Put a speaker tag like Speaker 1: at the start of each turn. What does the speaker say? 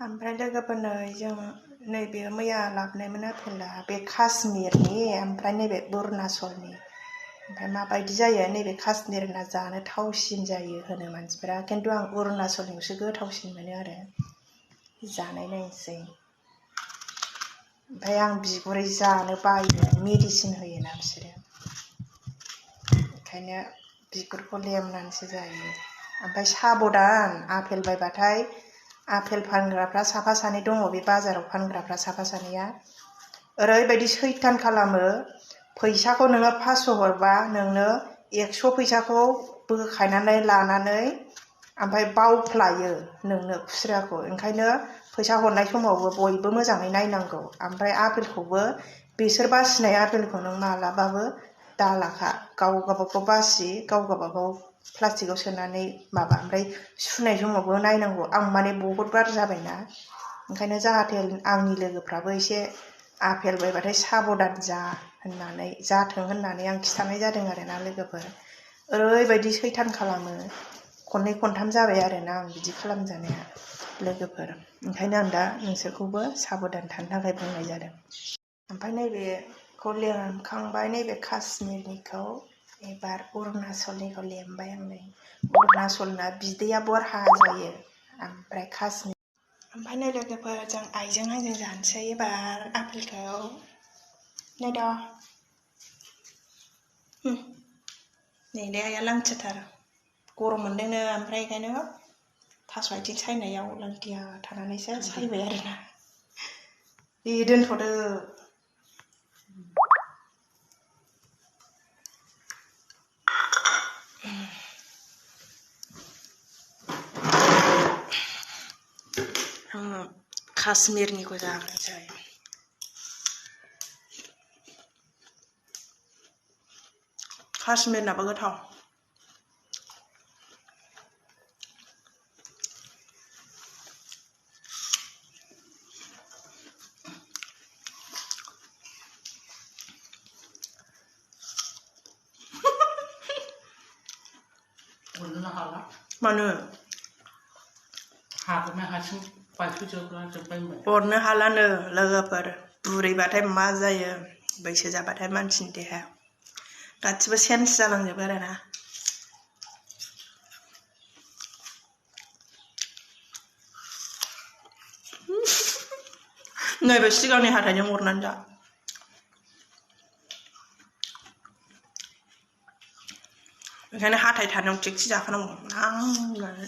Speaker 1: ओमफ्राय लोगोफोरनो जों नैबे मैया लाबोनायमोन आपेला बे काश्मिरनि ओमफ्राय नैबे अरुणाचलनि ओमफ्राय माबायदि जायो नैबे काश्मिरना जानो थावसिन जायो होनो मानसिफोरा खिन्थु आं अरुणाचलनिखौसो गोथावसिन मोनो आरो जानाय नायनोसै ओमफ्राय आं बिगुरै जानो बायो मेडिसिन होयोना बिसोरो ओंखायनो बिगुरखौ लेमनानैसो जायो ओमफ्राय साबधान आपेल बायबाथाय आपेल फानग्राफ्रा साफा सानै दङ बे बाजाराव फानग्राफ्रा साफा सानैया ओरैबायदि सैथान खालामो फैसाखौ नोङो 500 हरबा नोंनो 100 फैसाखौ बोखायनानै लानानै ओमफ्राय बावफ्लायो नोंनो खुस्राखौ ओंखायनो फैसा हरनाय समावबो बयबो मोजाङै नायनांगौ ओमफ्राय आपेलखौबो बिसोर बासिनाय आपेलखौ नों मालाबाबो दालाखा गाव गावबागाव बासि गाव गावबागाव प्लास्टिकआव सोनानै माबा ओमफ्राय सुनाय समावबो नायनांगौ आं माने बहुद बार जाबायना ओंखायनो जाहाथे आंनि लोगोफ्राबो एसे आपेल बायबाथाय साबधान जा होननानै जाथों होननानै आं खिन्थानाय जादों आरोना लोगोफोर ओरैबायदि सैथान खालामो खननै खनथाम जाबाय आरोना आं बिदि खालामजानाया लोगोफोर ओंखायनो आं दा नोंसोरखौबो साबधान थानो थाखाय बुंनाय जादों ओमफ्राय नैबेखौ लेमखांबाय नैबे काश्मिरनिखौ एबार अरुणाचलनिखौ लेमबाय आं नै अरुणाचलना बिदैया बरहा जायो ओमफ्राय काश्मिर ओमफ्राय नै लोगोफोर जों आइजों आंजों जानोसै एबार आपेलखौ नै दा नै दे आइया लांथियाथार गरम मोनदोंनो ओमफ्राय बेखायनो थास' आथिं सायनायाव लांथिया थानानैसो सायबाय आरोना दे दोनथ'दो काश्मिरनिखौ जाग्रोनोसै काश्मिरनाबो गोथाव मानो हरनो हालानो लोगोफोर बुरैबाथाय मा जायो बैसो जाबाथाय मानसिनि देहाया गासिबो चेन्ज जालांजोबो आरोना नैबे सिगांनि हाथायजों हरनानै जा ओंखायनो हाथाय थानायाव थिगसे जाखानांगौ नांनानै